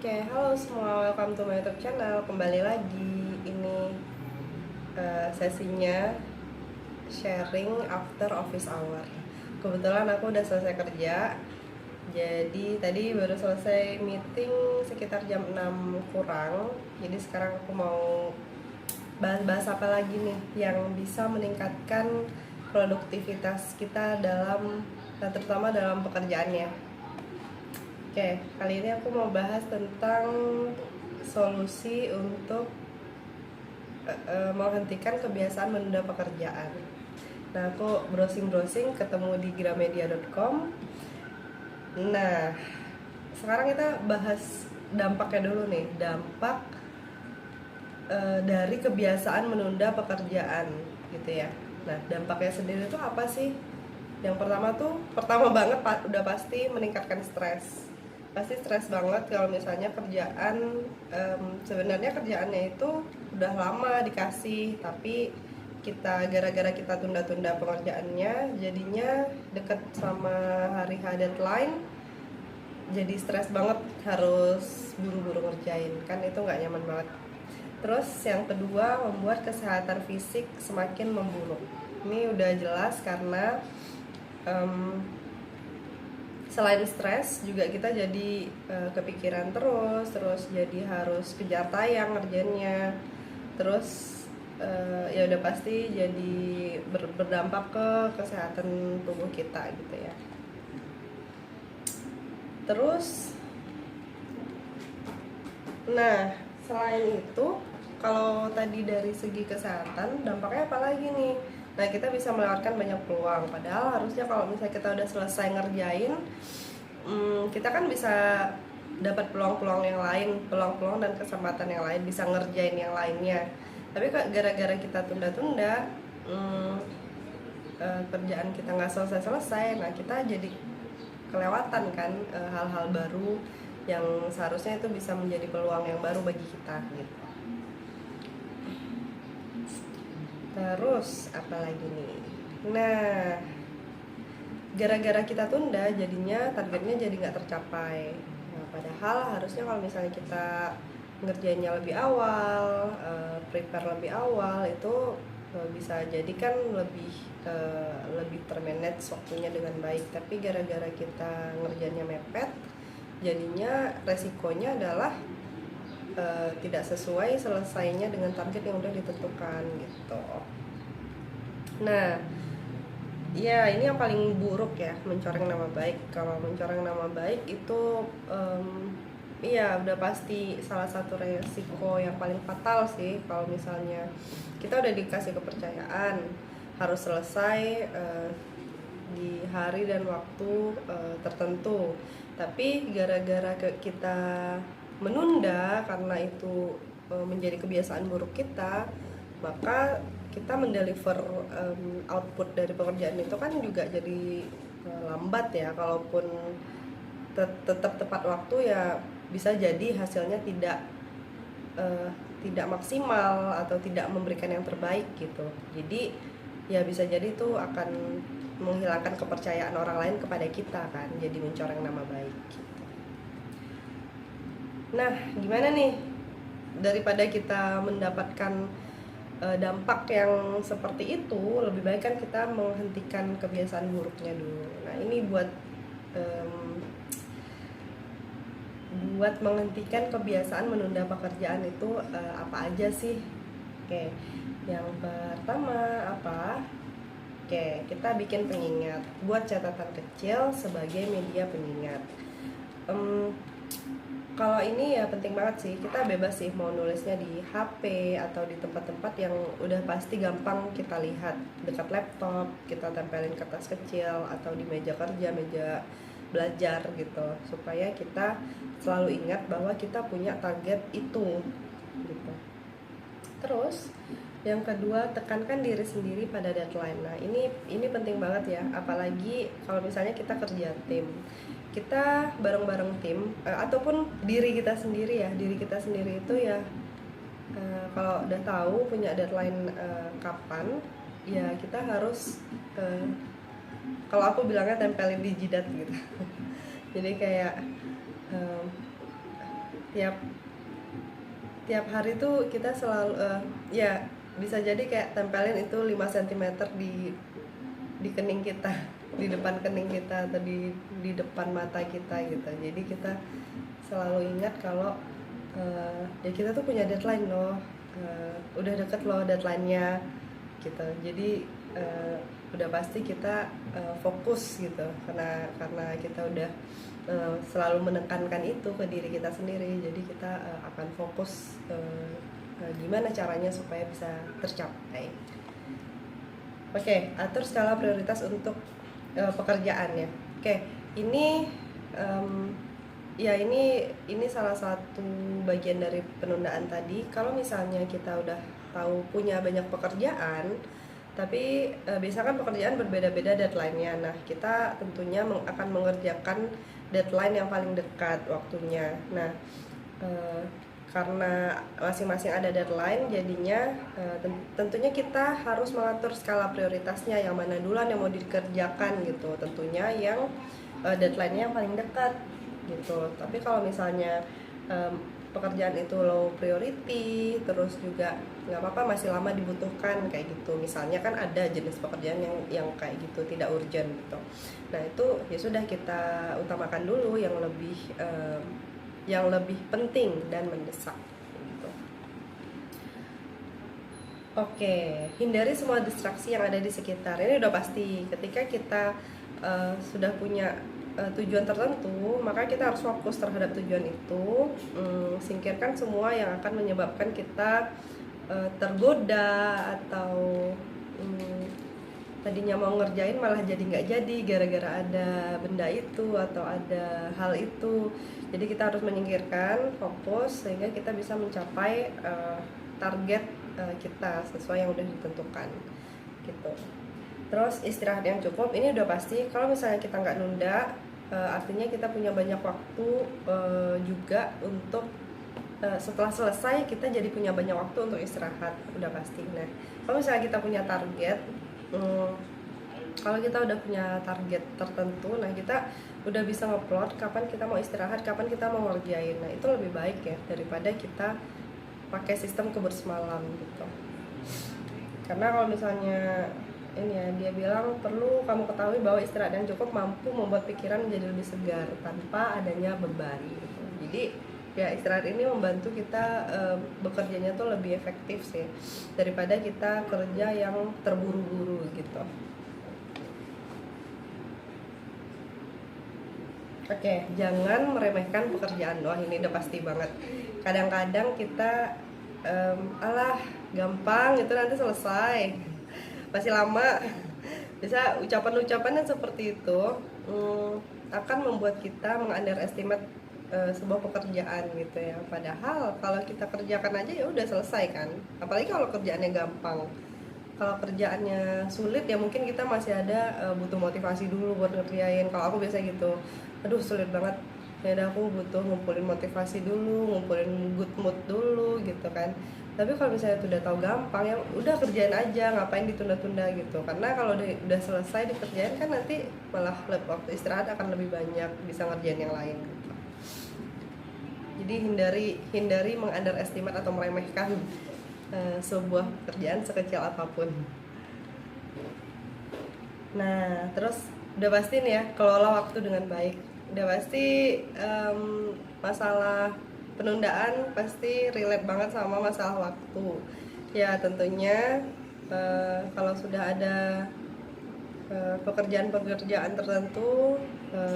Oke, halo semua, welcome to my YouTube channel. Kembali lagi, ini sesinya sharing after office hour. Kebetulan aku udah selesai kerja, jadi tadi baru selesai meeting sekitar jam 6 kurang. Jadi sekarang aku mau bahas-bahas apa lagi nih yang bisa meningkatkan produktivitas kita terutama dalam pekerjaannya. Oke, kali ini aku mau bahas tentang solusi untuk menghentikan kebiasaan menunda pekerjaan. Nah, aku browsing-browsing ketemu di gramedia.com. Nah, sekarang kita bahas dampaknya dulu nih, dampak dari kebiasaan menunda pekerjaan gitu ya. Nah, dampaknya sendiri itu apa sih? Yang pertama banget udah pasti meningkatkan stres. Pasti stres banget kalau misalnya sebenarnya kerjaannya itu udah lama dikasih, tapi gara-gara kita tunda-tunda pengerjaannya, jadinya deket sama hari H deadline, jadi stres banget harus buru-buru ngerjain, kan itu nggak nyaman banget. Terus yang kedua, membuat kesehatan fisik semakin memburuk. Ini udah jelas karena selain stres juga kita jadi kepikiran terus jadi harus kejar tayang ngerjainnya, terus ya udah pasti jadi berdampak ke kesehatan tubuh kita gitu ya. Terus nah, selain itu, kalau tadi dari segi kesehatan, dampaknya apa lagi nih? Nah, kita bisa melewatkan banyak peluang. Padahal harusnya kalau misalnya kita udah selesai ngerjain, kita kan bisa dapat peluang-peluang yang lain, peluang-peluang dan kesempatan yang lain, bisa ngerjain yang lainnya. Tapi gara-gara kita tunda-tunda, kerjaan kita nggak selesai-selesai, nah kita jadi kelewatan kan hal-hal baru yang seharusnya itu bisa menjadi peluang yang baru bagi kita gitu. Terus apa lagi nih? Nah, gara-gara kita tunda, jadinya targetnya jadi nggak tercapai. Nah, padahal harusnya kalau misalnya kita ngerjainnya lebih awal, prepare lebih awal, itu bisa jadi kan lebih termanage waktunya dengan baik. Tapi gara-gara kita ngerjainnya mepet, jadinya resikonya adalah tidak sesuai selesainya dengan target yang udah ditentukan gitu. Nah, ya ini yang paling buruk ya, mencoreng nama baik. Kalau mencoreng nama baik itu iya udah pasti salah satu resiko yang paling fatal sih. Kalau misalnya kita udah dikasih kepercayaan harus selesai di hari dan waktu tertentu, tapi gara-gara kita menunda karena itu menjadi kebiasaan buruk kita, maka kita mendeliver output dari pekerjaan itu kan juga jadi lambat ya. Kalaupun tetap tepat waktu, ya bisa jadi hasilnya tidak maksimal atau tidak memberikan yang terbaik gitu. Jadi ya bisa jadi itu akan menghilangkan kepercayaan orang lain kepada kita kan, jadi mencoreng nama baik gitu. Nah, gimana nih daripada kita mendapatkan dampak yang seperti itu, lebih baik kan kita menghentikan kebiasaan buruknya dulu. Nah, ini buat menghentikan kebiasaan menunda pekerjaan itu apa aja sih? Oke, yang pertama apa? Oke, kita bikin pengingat. Buat catatan kecil sebagai media pengingat. Kalau ini ya penting banget sih, kita bebas sih mau nulisnya di HP atau di tempat-tempat yang udah pasti gampang kita lihat, dekat laptop, kita tempelin kertas kecil, atau di meja kerja, meja belajar gitu, supaya kita selalu ingat bahwa kita punya target itu gitu. Terus yang kedua, tekankan diri sendiri pada deadline. Nah, ini penting banget ya, apalagi kalau misalnya kita kerja tim, kita bareng-bareng tim, ataupun diri kita sendiri itu ya, kalau udah tahu punya deadline kapan, ya kita harus kalau aku bilangnya tempelin di jidat gitu. Jadi kayak tiap tiap hari tuh kita selalu ya bisa jadi kayak tempelin itu 5 cm di kening kita, di depan kening kita atau di depan mata kita gitu. Jadi kita selalu ingat kalau ya kita tuh punya deadline loh, udah deket loh deadline-nya gitu. Jadi udah pasti kita fokus gitu, karena kita udah selalu menekankan itu ke diri kita sendiri. Jadi kita akan fokus gimana caranya supaya bisa tercapai. Oke, atur skala prioritas untuk pekerjaan ya. Oke, ini ya ini salah satu bagian dari penundaan tadi. Kalau misalnya kita udah tahu punya banyak pekerjaan, tapi biasanya kan pekerjaan berbeda-beda deadline-nya. Nah, kita tentunya akan mengerjakan deadline yang paling dekat waktunya. Nah, karena masing-masing ada deadline, jadinya tentunya kita harus mengatur skala prioritasnya, yang mana duluan yang mau dikerjakan gitu. Tentunya yang deadline-nya yang paling dekat gitu. Tapi kalau misalnya pekerjaan itu low priority, terus juga nggak apa-apa, masih lama dibutuhkan kayak gitu. Misalnya kan ada jenis pekerjaan yang kayak gitu, tidak urgent gitu. Nah itu ya sudah, kita utamakan dulu yang lebih penting dan mendesak gitu. Oke, hindari semua distraksi yang ada di sekitar. Ini udah pasti. Ketika kita sudah punya tujuan tertentu, maka kita harus fokus terhadap tujuan itu. Singkirkan semua yang akan menyebabkan kita tergoda atau tadinya mau ngerjain malah jadi nggak jadi gara-gara ada benda itu atau ada hal itu. Jadi kita harus menyingkirkan, fokus, sehingga kita bisa mencapai target kita sesuai yang udah ditentukan gitu. Terus istirahat yang cukup, ini udah pasti. Kalau misalnya kita nggak nunda, artinya kita punya banyak waktu juga untuk setelah selesai kita jadi punya banyak waktu untuk istirahat, udah pasti. Nah, kalau misalnya kita punya target, kalau kita udah punya target tertentu, nah kita udah bisa ngeplot kapan kita mau istirahat, kapan kita mau ngerjain. Nah itu lebih baik ya daripada kita pakai sistem kebersemalam gitu. Karena kalau misalnya ini ya, dia bilang perlu kamu ketahui bahwa istirahat yang cukup mampu membuat pikiran menjadi lebih segar tanpa adanya beban gitu. Jadi ya istirahat ini membantu kita bekerjanya tuh lebih efektif sih daripada kita kerja yang terburu-buru gitu. Oke, jangan meremehkan pekerjaan. Wah ini udah pasti banget. Kadang-kadang kita alah gampang itu nanti selesai, masih lama. Bisa ucapan-ucapan yang seperti itu akan membuat kita mengunderestimate sebuah pekerjaan gitu ya. Padahal kalau kita kerjakan aja ya udah selesai kan. Apalagi kalau kerjaannya gampang. Kalau kerjaannya sulit ya mungkin kita masih ada butuh motivasi dulu buat ngerjain. Kalau aku biasa gitu, aduh sulit banget, ya udah aku butuh ngumpulin motivasi dulu, ngumpulin good mood dulu gitu kan. Tapi kalau misalnya udah tahu gampang ya udah kerjain aja, ngapain ditunda-tunda gitu. Karena kalau udah selesai dikerjain kan nanti malah waktu istirahat akan lebih banyak, bisa ngerjain yang lain gitu. Jadi hindari mengunderestimate atau meremehkan sebuah pekerjaan sekecil apapun. Nah terus udah pasti nih ya, kelola waktu dengan baik. Udah pasti masalah penundaan pasti relate banget sama masalah waktu ya. Tentunya kalau sudah ada pekerjaan-pekerjaan tertentu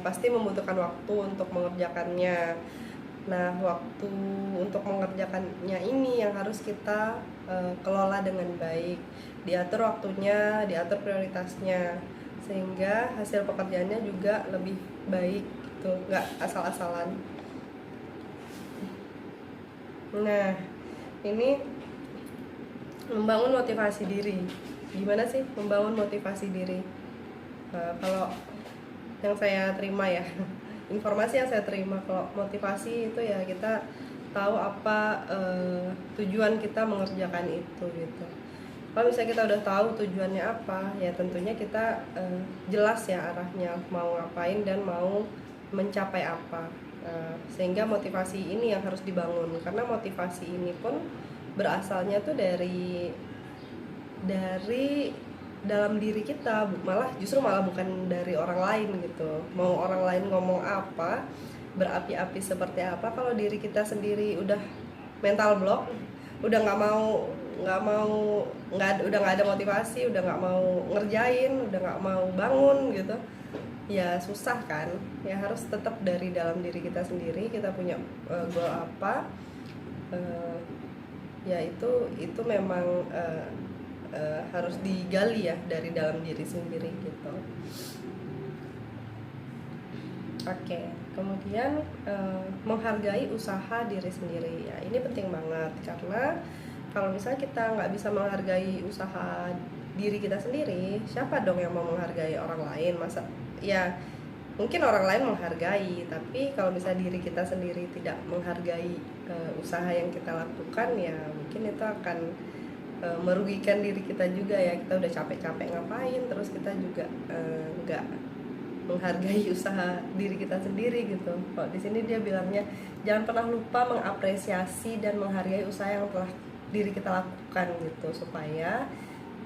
pasti membutuhkan waktu untuk mengerjakannya. Nah, waktu untuk mengerjakannya ini yang harus kita kelola dengan baik. Diatur waktunya, diatur prioritasnya, sehingga hasil pekerjaannya juga lebih baik gitu, nggak asal-asalan. Nah, ini membangun motivasi diri. Gimana sih membangun motivasi diri? Kalau yang saya terima ya, informasi yang saya terima, kalau motivasi itu ya kita tahu apa tujuan kita mengerjakan itu gitu. Kalau misalnya kita udah tahu tujuannya apa, ya tentunya kita jelas ya arahnya mau ngapain dan mau mencapai apa. Sehingga motivasi ini yang harus dibangun, karena motivasi ini pun berasalnya tuh dari dalam diri kita, malah bukan dari orang lain gitu. Mau orang lain ngomong apa, berapi-api seperti apa, kalau diri kita sendiri udah mental block, udah udah nggak ada motivasi, udah nggak mau ngerjain, udah nggak mau bangun gitu, ya susah kan. Ya harus tetap dari dalam diri kita sendiri, kita punya goal apa, ya itu memang harus digali ya dari dalam diri sendiri gitu. Oke, kemudian menghargai usaha diri sendiri ya, ini penting banget, karena kalau misalnya kita nggak bisa menghargai usaha diri kita sendiri, siapa dong yang mau menghargai orang lain? Masa ya mungkin orang lain menghargai, tapi kalau misalnya diri kita sendiri tidak menghargai usaha yang kita lakukan, ya mungkin itu akan merugikan diri kita juga ya. Kita udah capek-capek ngapain, terus kita juga nggak menghargai usaha diri kita sendiri gitu. Kalau di sini dia bilangnya jangan pernah lupa mengapresiasi dan menghargai usaha yang telah diri kita lakukan gitu, supaya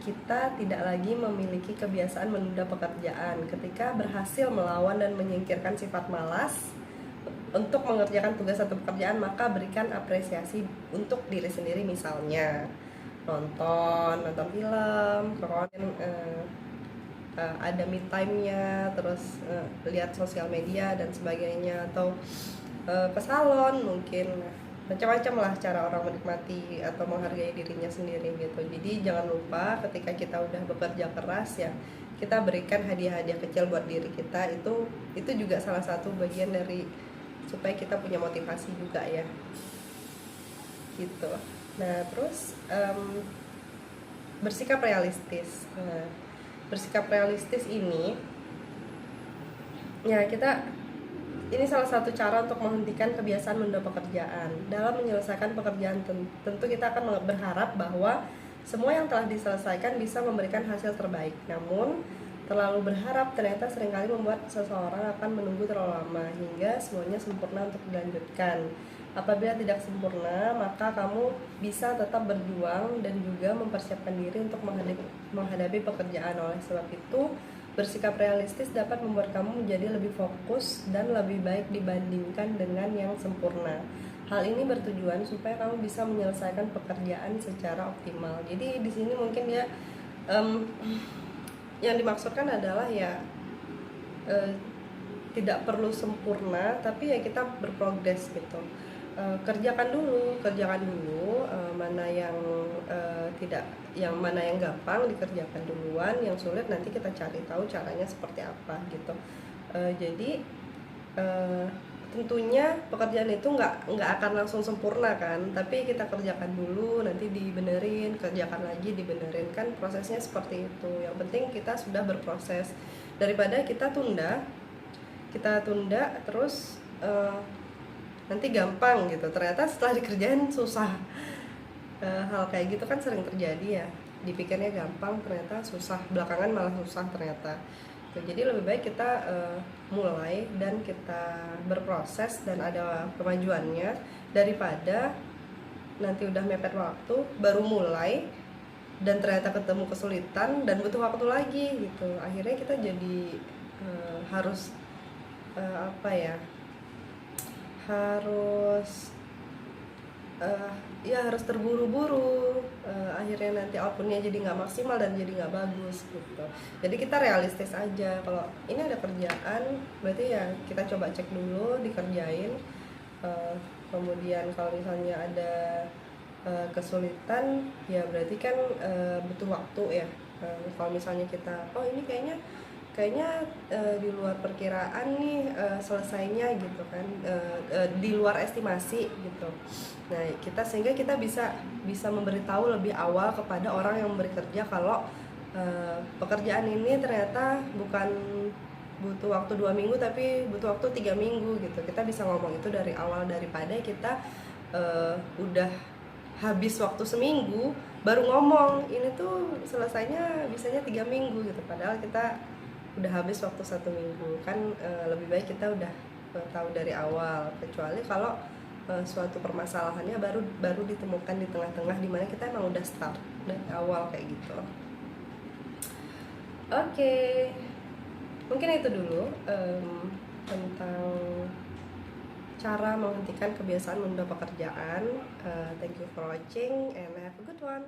kita tidak lagi memiliki kebiasaan menunda pekerjaan. Ketika berhasil melawan dan menyingkirkan sifat malas untuk mengerjakan tugas atau pekerjaan, maka berikan apresiasi untuk diri sendiri, misalnya nonton film, ada me time-nya, terus lihat sosial media dan sebagainya, atau ke salon mungkin. Macam-macam lah cara orang menikmati atau menghargai dirinya sendiri gitu. Jadi jangan lupa ketika kita udah bekerja keras ya, kita berikan hadiah-hadiah kecil buat diri kita. Itu juga salah satu bagian dari supaya kita punya motivasi juga ya gitu. Nah terus bersikap realistis. Bersikap realistis ini ya, ini salah satu cara untuk menghentikan kebiasaan menunda pekerjaan. Dalam menyelesaikan pekerjaan, tentu kita akan berharap bahwa semua yang telah diselesaikan bisa memberikan hasil terbaik. Namun, terlalu berharap ternyata seringkali membuat seseorang akan menunggu terlalu lama hingga semuanya sempurna untuk dilanjutkan. Apabila tidak sempurna, maka kamu bisa tetap berjuang dan juga mempersiapkan diri untuk menghadapi pekerjaan. Oleh sebab itu, bersikap realistis dapat membuat kamu menjadi lebih fokus dan lebih baik dibandingkan dengan yang sempurna. Hal ini bertujuan supaya kamu bisa menyelesaikan pekerjaan secara optimal. Jadi di sini mungkin dia yang dimaksudkan adalah ya tidak perlu sempurna, tapi ya kita berprogres gitu. Kerjakan dulu mana yang mana yang gampang dikerjakan duluan, yang sulit nanti kita cari tahu caranya seperti apa gitu. Jadi tentunya pekerjaan itu nggak akan langsung sempurna kan, tapi kita kerjakan dulu, nanti dibenerin, kerjakan lagi, dibenerin, kan prosesnya seperti itu. Yang penting kita sudah berproses, daripada kita tunda terus nanti gampang gitu, ternyata setelah dikerjain susah. Hal kayak gitu kan sering terjadi ya, dipikirnya gampang ternyata susah, belakangan malah susah ternyata. Jadi lebih baik kita mulai dan kita berproses dan ada kemajuannya, daripada nanti udah mepet waktu baru mulai dan ternyata ketemu kesulitan dan butuh waktu lagi gitu. Akhirnya kita jadi harus harus terburu-buru, akhirnya nanti outputnya jadi nggak maksimal dan jadi nggak bagus gitu. Jadi kita realistis aja, kalau ini ada kerjaan berarti ya kita coba cek dulu, dikerjain. Kemudian kalau misalnya ada kesulitan ya berarti kan butuh waktu ya. Kalau misalnya kita ini kayaknya di luar perkiraan nih selesainya gitu kan, di luar estimasi gitu. Nah sehingga kita bisa memberitahu lebih awal kepada orang yang memberi kerja kalau pekerjaan ini ternyata bukan butuh waktu 2 minggu tapi butuh waktu 3 minggu gitu. Kita bisa ngomong itu dari awal, daripada kita udah habis waktu seminggu baru ngomong ini tuh selesainya bisanya 3 minggu gitu, padahal kita udah habis waktu 1 minggu kan. Lebih baik kita udah tahu dari awal, kecuali kalau suatu permasalahannya baru ditemukan di tengah-tengah, dimana kita emang udah start dari awal kayak gitu. Oke, mungkin itu dulu tentang cara menghentikan kebiasaan menunda pekerjaan. Thank you for watching and have a good one.